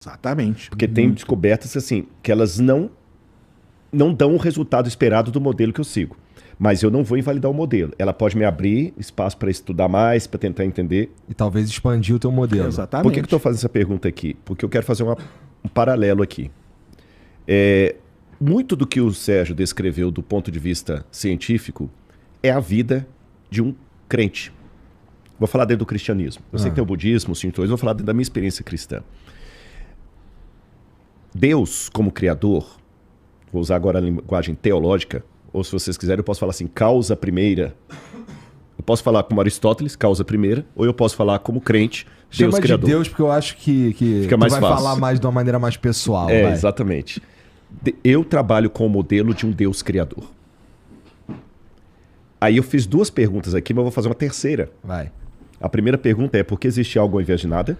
Exatamente. Porque tem descobertas assim, que elas não dão o resultado esperado do modelo que eu sigo. Mas eu não vou invalidar o modelo. Ela pode me abrir espaço para estudar mais, para tentar entender. E talvez expandir o teu modelo. Exatamente. Por que eu estou fazendo essa pergunta aqui? Porque eu quero fazer um paralelo aqui. Muito do que o Sérgio descreveu do ponto de vista científico é a vida de um crente. Vou falar dentro do cristianismo. Eu sei que tem o budismo, o shintoísmo, vou falar dentro da minha experiência cristã. Deus, como criador, vou usar agora a linguagem teológica, ou se vocês quiserem eu posso falar assim, causa primeira. Eu posso falar como Aristóteles, causa primeira, ou eu posso falar como crente, Deus Chama criador. de Deus porque eu acho que Fica mais vai fácil. falar mais de uma maneira mais pessoal. É, exatamente. Eu trabalho com o modelo de um Deus criador. Aí eu fiz 2 perguntas aqui, mas eu vou fazer uma terceira. Vai. A primeira pergunta é, por que existe algo ao invés de nada?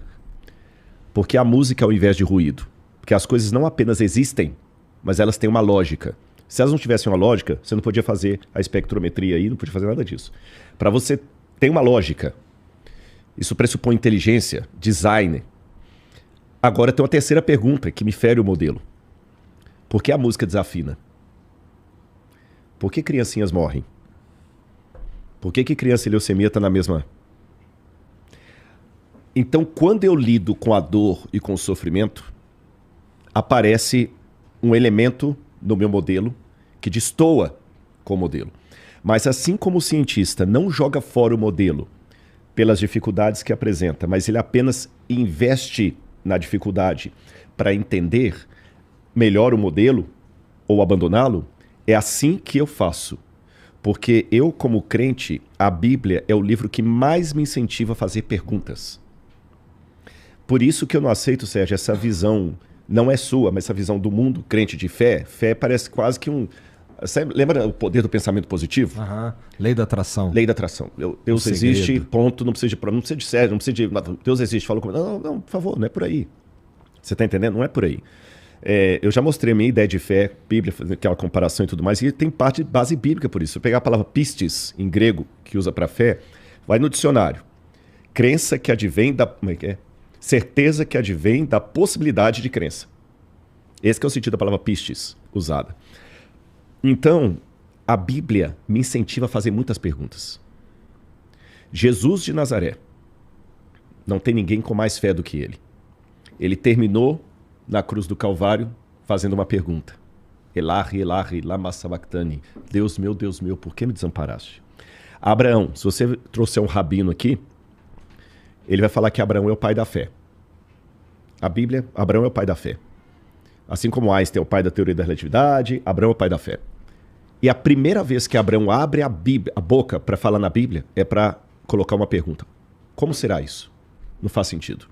Por que a música ao invés de ruído? Porque as coisas não apenas existem, mas elas têm uma lógica. Se elas não tivessem uma lógica, você não podia fazer a espectrometria aí, não podia fazer nada disso. Para você ter uma lógica, isso pressupõe inteligência, design. Agora tem uma terceira pergunta que me fere o modelo. Por que a música desafina? Por que criancinhas morrem? Por que criança e leucemia estão na mesma... Então, quando eu lido com a dor e com o sofrimento, aparece um elemento no meu modelo que destoa com o modelo. Mas assim como o cientista não joga fora o modelo pelas dificuldades que apresenta, mas ele apenas investe na dificuldade para entender melhor o modelo ou abandoná-lo, é assim que eu faço. Porque eu, como crente, a Bíblia é o livro que mais me incentiva a fazer perguntas. Por isso que eu não aceito, Sérgio, essa visão, não é sua, mas essa visão do mundo crente de fé. Fé parece quase que um... Você lembra o poder do pensamento positivo? Lei da atração. Lei da atração. Deus existe, ponto, não precisa de prova, não precisa de Sérgio, não precisa de... Deus existe, falou comigo. Não, por favor, não é por aí. Você está entendendo? Não é por aí. Eu já mostrei a minha ideia de fé, Bíblia, aquela comparação e tudo mais, e tem parte de base bíblica por isso. Se eu pegar a palavra pistis, em grego, que usa para fé, vai no dicionário. Crença que advém da... Como é que é? Certeza que advém da possibilidade de crença. Esse que é o sentido da palavra pistis, usada. Então, a Bíblia me incentiva a fazer muitas perguntas. Jesus de Nazaré, não tem ninguém com mais fé do que ele. Ele terminou na cruz do Calvário fazendo uma pergunta. Elahi, Elahi, lama sabachthani. Deus meu, por que me desamparaste? Abraão, se você trouxer um rabino aqui, ele vai falar que Abraão é o pai da fé. A Bíblia, Abraão é o pai da fé. Assim como Einstein é o pai da teoria da relatividade, Abraão é o pai da fé. E a primeira vez que Abraão abre a boca para falar na Bíblia é para colocar uma pergunta. Como será isso? Não faz sentido.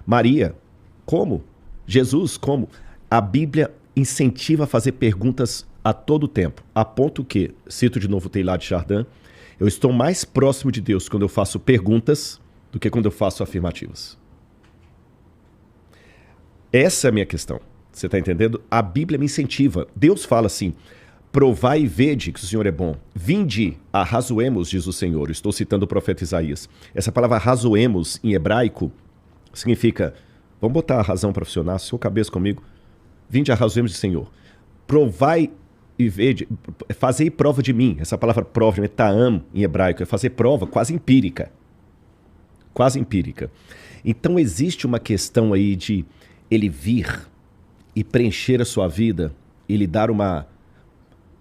Maria, como? Jesus, como? A Bíblia incentiva a fazer perguntas a todo tempo, a ponto que, cito de novo Teilhard de Chardin, eu estou mais próximo de Deus quando eu faço perguntas do que quando eu faço afirmativas. Essa é a minha questão. Você está entendendo? A Bíblia me incentiva. Deus fala assim, provai e vede que o Senhor é bom. Vinde, arrazoemos, diz o Senhor. Estou citando o profeta Isaías. Essa palavra arrazoemos em hebraico significa, vamos botar a razão para funcionar, sua cabeça comigo. Vinde, arrazoemos, diz o Senhor. Provai e vede, fazei prova de mim. Essa palavra prova, ta'am em hebraico, é fazer prova quase empírica. Quase empírica. Então existe uma questão aí de ele vir e preencher a sua vida e lhe dar uma...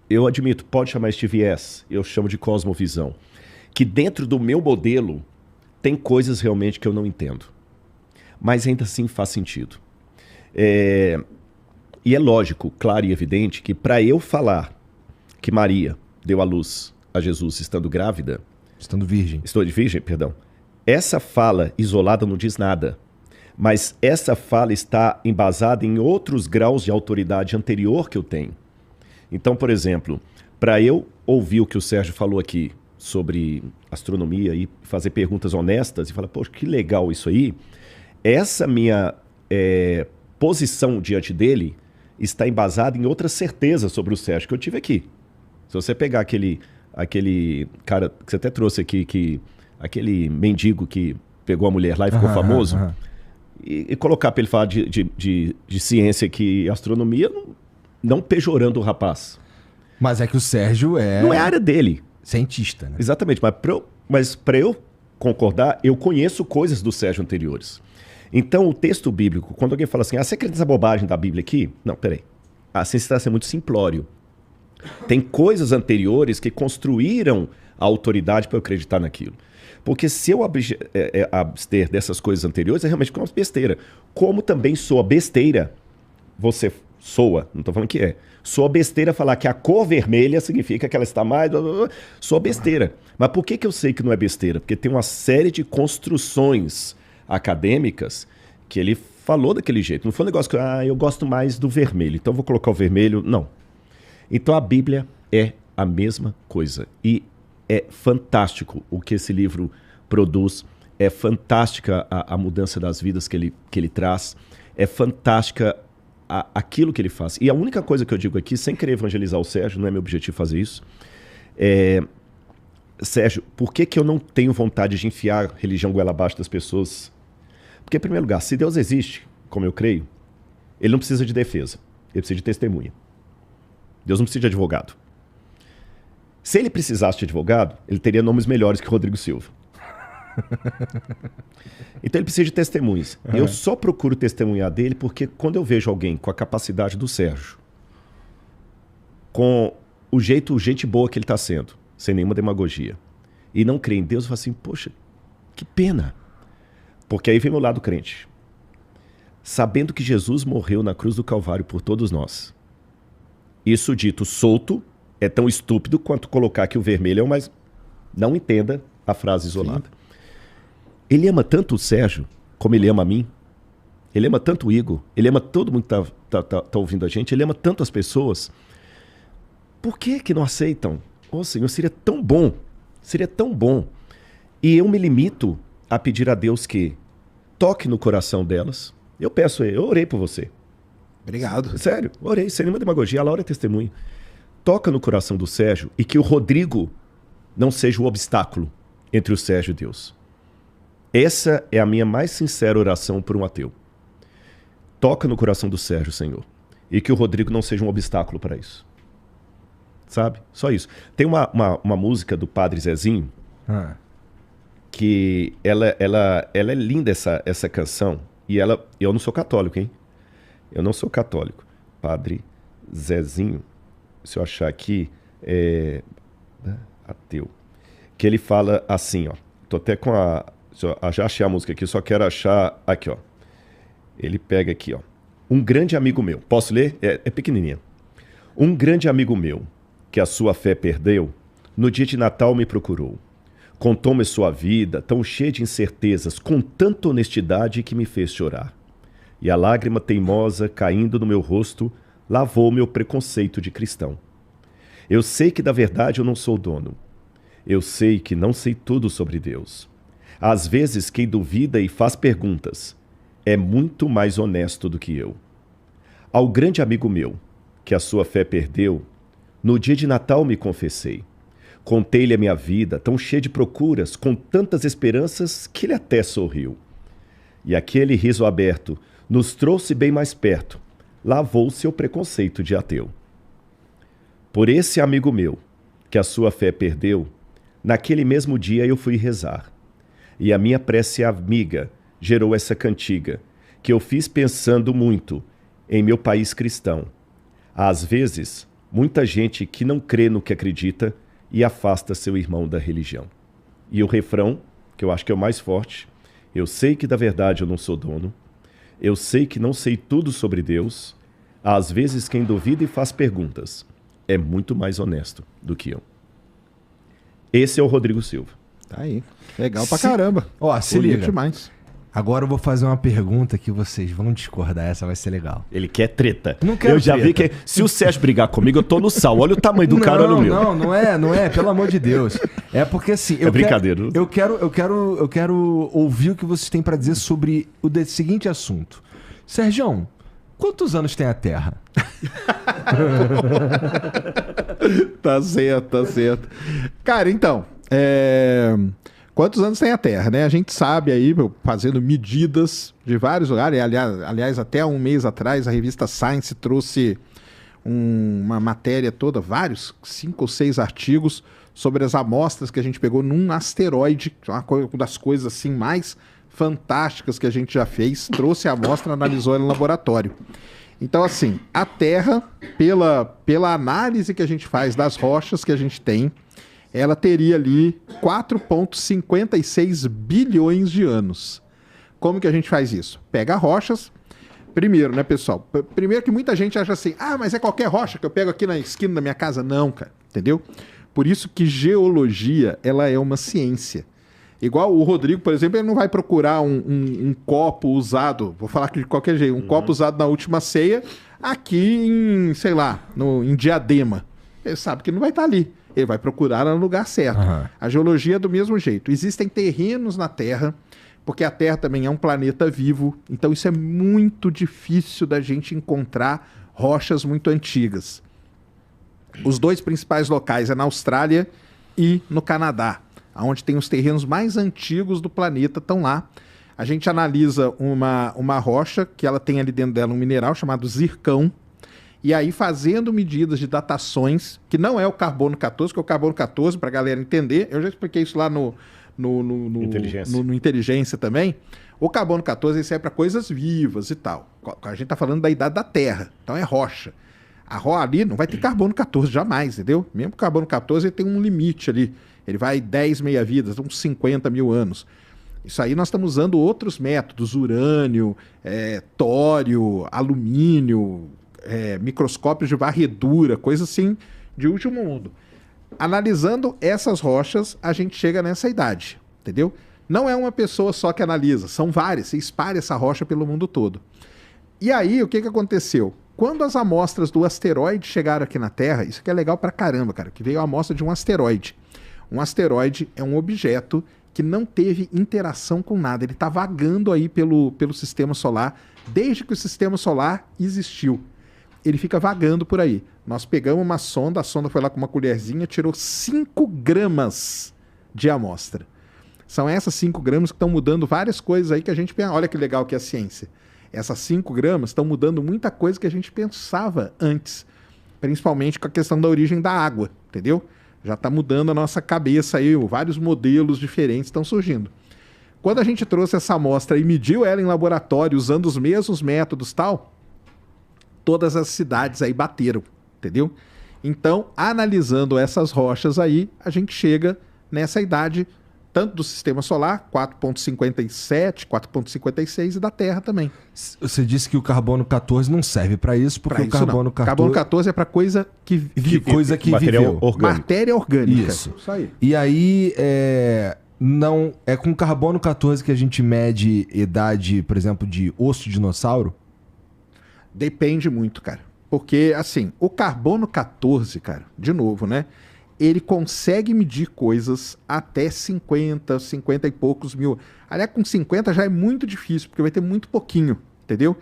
Eu admito, pode chamar este viés, eu chamo de cosmovisão. Que dentro do meu modelo tem coisas realmente que eu não entendo. Mas ainda assim faz sentido. E é lógico, claro e evidente que para eu falar que Maria deu à luz a Jesus estando grávida... Estando virgem. Estou de virgem, perdão. Essa fala isolada não diz nada. Mas essa fala está embasada em outros graus de autoridade anterior que eu tenho. Então, por exemplo, para eu ouvir o que o Sérgio falou aqui sobre astronomia e fazer perguntas honestas e falar, poxa, que legal isso aí, essa minha posição diante dele está embasada em outras certezas sobre o Sérgio que eu tive aqui. Se você pegar aquele cara que você até trouxe aqui, aquele mendigo que pegou a mulher lá e ficou famoso... e colocar para ele falar de ciência aqui e astronomia, não pejorando o rapaz. Mas é que o Sérgio Não é a área dele. cientista, né? Exatamente, mas para eu concordar, eu conheço coisas do Sérgio anteriores. Então, o texto bíblico, quando alguém fala assim, você acredita nessa bobagem da Bíblia aqui? Não, peraí. A ciência está sendo muito simplório. Tem coisas anteriores que construíram a autoridade para eu acreditar naquilo. Porque se eu abster dessas coisas anteriores, é realmente uma besteira. Como também soa besteira, você soa, não estou falando que é, soa besteira falar que a cor vermelha significa que ela está mais... Soa besteira. Mas por que eu sei que não é besteira? Porque tem uma série de construções acadêmicas que ele falou daquele jeito. Não foi um negócio que eu gosto mais do vermelho, então vou colocar o vermelho. Não. Então a Bíblia é a mesma coisa. E é fantástico o que esse livro produz. É fantástica a mudança das vidas que ele traz. É fantástica aquilo que ele faz. E a única coisa que eu digo aqui, sem querer evangelizar o Sérgio, não é meu objetivo fazer isso, Sérgio, por que eu não tenho vontade de enfiar religião goela abaixo das pessoas? Porque, em primeiro lugar, se Deus existe, como eu creio, ele não precisa de defesa, ele precisa de testemunha. Deus não precisa de advogado. Se ele precisasse de advogado, ele teria nomes melhores que Rodrigo Silva. Então ele precisa de testemunhas. Eu só procuro testemunhar dele porque quando eu vejo alguém com a capacidade do Sérgio, com o gente boa que ele está sendo, sem nenhuma demagogia, e não crê em Deus, eu falo assim, poxa, que pena. Porque aí vem meu lado crente. Sabendo que Jesus morreu na cruz do Calvário por todos nós. Isso dito solto é tão estúpido quanto colocar que o vermelho é o mais... Não entenda a frase isolada. Sim. Ele ama tanto o Sérgio como ele ama a mim. Ele ama tanto o Igor. Ele ama todo mundo que tá ouvindo a gente. Ele ama tanto as pessoas. Por que não aceitam? Oh, Senhor, seria tão bom. Seria tão bom. E eu me limito a pedir a Deus que toque no coração delas. Eu orei por você. Obrigado. Sério, orei, sem nenhuma demagogia. A Laura é testemunha. Toca no coração do Sérgio e que o Rodrigo não seja o obstáculo entre o Sérgio e Deus. Essa é a minha mais sincera oração por um ateu. Toca no coração do Sérgio, Senhor. E que o Rodrigo não seja um obstáculo para isso. Sabe? Só isso. Tem uma música do Padre Zezinho que ela é linda essa canção. E eu não sou católico, hein? Eu não sou católico. Padre Zezinho, se eu achar aqui, ateu. Que ele fala assim, ó. Tô até com já achei a música aqui, só quero achar aqui, ó. Ele pega aqui, ó. Um grande amigo meu. Posso ler? É pequenininha. Um grande amigo meu, que a sua fé perdeu, no dia de Natal me procurou. Contou-me sua vida, tão cheia de incertezas, com tanta honestidade que me fez chorar. E a lágrima teimosa, caindo no meu rosto, lavou meu preconceito de cristão. Eu sei que da verdade eu não sou dono. Eu sei que não sei tudo sobre Deus. Às vezes quem duvida e faz perguntas é muito mais honesto do que eu. Ao grande amigo meu, que a sua fé perdeu, no dia de Natal me confessei. Contei-lhe a minha vida, tão cheia de procuras, com tantas esperanças, que ele até sorriu. E aquele riso aberto nos trouxe bem mais perto, lavou seu preconceito de ateu. Por esse amigo meu, que a sua fé perdeu, naquele mesmo dia eu fui rezar. E a minha prece amiga gerou essa cantiga, que eu fiz pensando muito em meu país cristão. Às vezes, muita gente que não crê no que acredita e afasta seu irmão da religião. E o refrão, que eu acho que é o mais forte, eu sei que da verdade eu não sou dono, eu sei que não sei tudo sobre Deus, às vezes quem duvida e faz perguntas é muito mais honesto do que eu. Esse é o Rodrigo Silva. Tá aí. Legal pra caramba. Ó, se liga. Demais. Agora eu vou fazer uma pergunta que vocês vão discordar, essa vai ser legal. Ele quer treta. Não quero Eu já treta. vi que se o Sérgio brigar comigo, eu tô no sal. Olha o tamanho do cara, olha o meu. Não é, pelo amor de Deus. É porque assim, brincadeira. Eu quero ouvir o que vocês têm pra dizer sobre o seguinte assunto. Sérgio, quantos anos tem a Terra? Tá certo. Cara, então, Quantos anos tem a Terra, né? A gente sabe aí, fazendo medidas de vários lugares. Aliás, até um mês atrás, a revista Science trouxe uma matéria toda, 5 ou 6 artigos sobre as amostras que a gente pegou num asteroide, uma das coisas assim mais fantásticas que a gente já fez. Trouxe a amostra, analisou ela no laboratório. Então, assim, a Terra, pela análise que a gente faz das rochas que a gente tem, ela teria ali 4,56 bilhões de anos. Como que a gente faz isso? Pega rochas. Primeiro, né, pessoal? Primeiro que muita gente acha assim, mas é qualquer rocha que eu pego aqui na esquina da minha casa. Não, cara, entendeu? Por isso que geologia, ela é uma ciência. Igual o Rodrigo, por exemplo, ele não vai procurar um copo usado, vou falar aqui de qualquer jeito, um copo usado na última ceia, aqui em, sei lá, em Diadema. Ele sabe que não vai estar ali. Ele vai procurar no lugar certo. A geologia é do mesmo jeito. Existem terrenos na Terra, porque a Terra também é um planeta vivo, então isso é muito difícil da gente encontrar rochas muito antigas. Os 2 principais locais é na Austrália e no Canadá, onde tem os terrenos mais antigos do planeta, estão lá. A gente analisa uma rocha, que ela tem ali dentro dela um mineral chamado zircão, e aí fazendo medidas de datações, que não é o carbono 14, que é o carbono 14, para a galera entender, eu já expliquei isso lá no Inteligência também. O carbono 14 serve para coisas vivas e tal. A gente está falando da idade da Terra, então é rocha. A rocha ali não vai ter carbono 14 jamais, entendeu? Mesmo o carbono 14 ele tem um limite ali, ele vai 10 meia-vidas, uns 50 mil anos. Isso aí nós estamos usando outros métodos, urânio, tório, alumínio, microscópios de varredura, coisa assim de último mundo. Analisando essas rochas, a gente chega nessa idade, entendeu? Não é uma pessoa só que analisa, são várias, você espalha essa rocha pelo mundo todo. E aí, o que aconteceu? Quando as amostras do asteroide chegaram aqui na Terra, isso aqui é legal pra caramba, cara, que veio a amostra de um asteroide. Um asteroide é um objeto que não teve interação com nada, ele está vagando aí pelo sistema solar, desde que o sistema solar existiu. Ele fica vagando por aí. Nós pegamos uma sonda, a sonda foi lá com uma colherzinha, tirou 5 gramas de amostra. São essas 5 gramas que estão mudando várias coisas aí que a gente pensa. Olha que legal que é a ciência. Essas 5 gramas estão mudando muita coisa que a gente pensava antes. Principalmente com a questão da origem da água, entendeu? Já está mudando a nossa cabeça aí, vários modelos diferentes estão surgindo. Quando a gente trouxe essa amostra e mediu ela em laboratório, usando os mesmos métodos e tal, todas as cidades aí bateram, entendeu? Então, analisando essas rochas aí, a gente chega nessa idade, tanto do sistema solar, 4,57, 4,56, e da Terra também. Você disse que o carbono 14 não serve para isso, porque o carbono 14... Carbono 14 é para coisa que vive. Coisa que material viveu. orgânico. Matéria orgânica. Isso aí. E aí, não é com carbono 14 que a gente mede idade, por exemplo, de osso de dinossauro? Depende muito, cara. Porque, assim, o carbono 14, cara, de novo, né? Ele consegue medir coisas até 50 e poucos mil. Aliás, com 50 já é muito difícil, porque vai ter muito pouquinho, entendeu?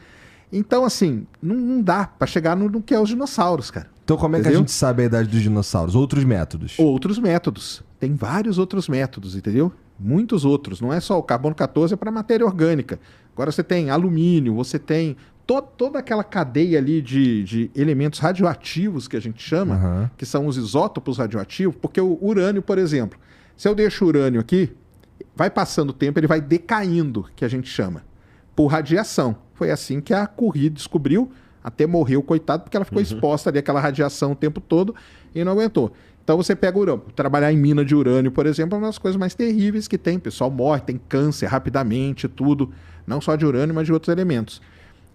Então, assim, não dá pra chegar no que é os dinossauros, cara. Então como é que a gente sabe a idade dos dinossauros? Outros métodos? Outros métodos. Tem vários outros métodos, entendeu? Muitos outros. Não é só o carbono 14, é para matéria orgânica. Agora você tem alumínio, você tem toda aquela cadeia ali de elementos radioativos que a gente chama, que são os isótopos radioativos, porque o urânio, por exemplo, se eu deixo o urânio aqui, vai passando o tempo, ele vai decaindo, que a gente chama, por radiação. Foi assim que a Curie descobriu, até morreu, coitado, porque ela ficou exposta ali àquela radiação o tempo todo e não aguentou. Então você pega o urânio. Trabalhar em mina de urânio, por exemplo, é uma das coisas mais terríveis que tem. O pessoal morre, tem câncer rapidamente, tudo. Não só de urânio, mas de outros elementos.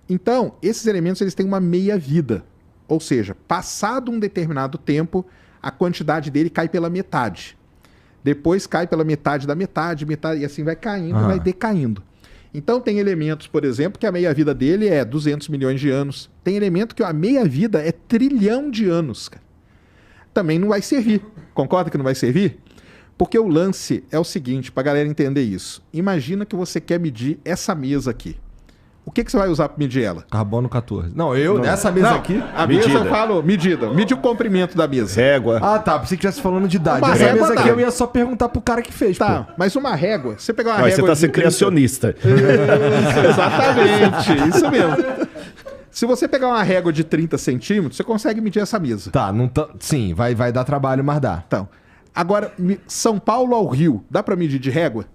Então, esses elementos eles têm uma meia-vida. Ou seja, passado um determinado tempo, a quantidade dele cai pela metade. Depois cai pela metade da metade, e assim vai caindo, vai decaindo. Então tem elementos, por exemplo, que a meia-vida dele é 200 milhões de anos. Tem elemento que a meia-vida é 1 trilhão de anos, cara. Também não vai servir. Concorda que não vai servir? Porque o lance é o seguinte, para a galera entender isso. Imagina que você quer medir essa mesa aqui. O que você vai usar para medir ela? Carbono 14. Não, nessa mesa aqui... A mesa eu falo medida. Mide o comprimento da mesa. Régua. Ah, tá. Pensei que estivesse falando de idade. Uma Essa régua mesa dá. aqui eu ia só perguntar pro cara que fez, Tá, pô. mas uma régua, você pegar uma Mas régua você tá de sendo 30. criacionista. Isso, exatamente, isso mesmo. Se você pegar uma régua de 30 centímetros, você consegue medir essa mesa. Tá, não tá... Sim, vai dar trabalho, mas dá. Então, agora, São Paulo ao Rio, dá pra medir de régua?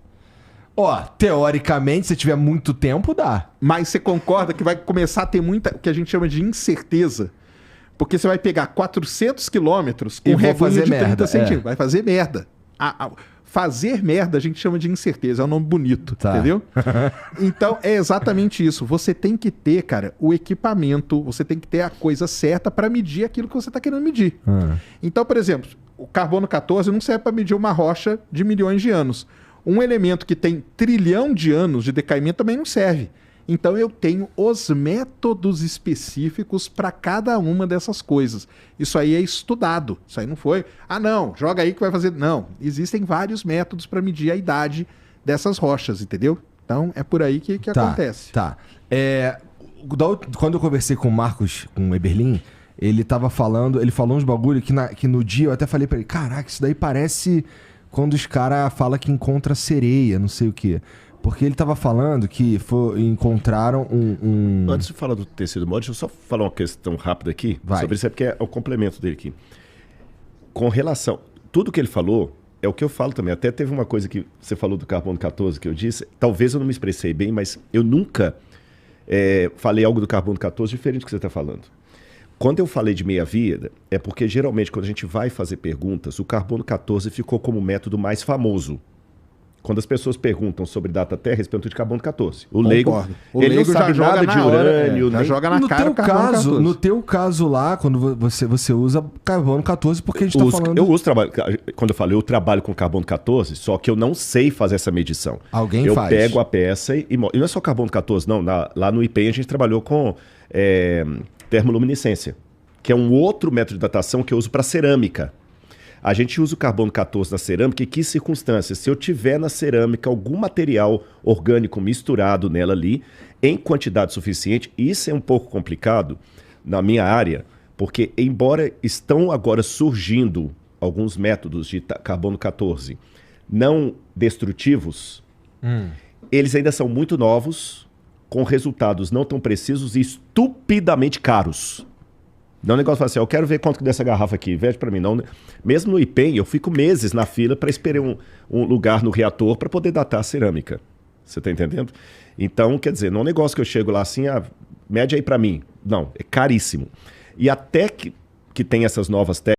Ó, teoricamente, se tiver muito tempo, dá. Mas você concorda que vai começar a ter muita, o que a gente chama de incerteza? Porque você vai pegar 400 quilômetros com E vou réguinha fazer de 30 merda, centímetros. Vai fazer merda. Fazer merda a gente chama de incerteza, é um nome bonito, Tá. entendeu? Então é exatamente isso. Você tem que ter, cara, o equipamento, você tem que ter a coisa certa para medir aquilo que você está querendo medir. Então, por exemplo, o carbono 14 não serve para medir uma rocha de milhões de anos. Um elemento que tem trilhão de anos de decaimento também não serve. Então eu tenho os métodos específicos para cada uma dessas coisas. Isso aí é estudado. Isso aí não foi, não, joga aí que vai fazer. Não, existem vários métodos para medir a idade dessas rochas, entendeu? Então é por aí que acontece. Tá. Quando eu conversei com o Marcos, com o Eberlin, ele falou uns bagulho que no dia eu até falei pra ele, caraca, isso daí parece quando os caras falam que encontra sereia, não sei o quê. Porque ele tava falando que encontraram Antes de falar do tecido mole, deixa eu só falar uma questão rápida aqui sobre isso, porque é o complemento dele aqui. Com relação... Tudo que ele falou é o que eu falo também. Até teve uma coisa que você falou do carbono 14 que eu disse. Talvez eu não me expressei bem, mas eu nunca falei algo do carbono 14 diferente do que você está falando. Quando eu falei de meia-vida, é porque geralmente quando a gente vai fazer perguntas, o carbono 14 ficou como o método mais famoso. Quando as pessoas perguntam sobre data Terra, eles perguntam de carbono 14. O leigo ele não sabe nada de urânio. Já joga na cara o carbono 14. No teu caso lá, quando você usa carbono 14, porque a gente tá falando... Eu uso trabalho... Quando eu falo, eu trabalho com carbono 14, só que eu não sei fazer essa medição. Alguém faz. Eu pego a peça e não é só carbono 14, não. Lá no IPEM a gente trabalhou com termoluminescência, que é um outro método de datação que eu uso para cerâmica. A gente usa o carbono 14 na cerâmica. Em que circunstâncias? Se eu tiver na cerâmica algum material orgânico misturado nela ali, em quantidade suficiente, isso é um pouco complicado na minha área, porque embora estão agora surgindo alguns métodos de carbono 14 não destrutivos, eles ainda são muito novos, com resultados não tão precisos e estupidamente caros. Não é um negócio assim, eu quero ver quanto que dessa garrafa aqui, vende para mim. Não. Mesmo no IPEM, eu fico meses na fila para esperar um lugar no reator para poder datar a cerâmica. Você está entendendo? Então, quer dizer, não é um negócio que eu chego lá assim, mede aí para mim. Não, é caríssimo. E até que tem essas novas técnicas,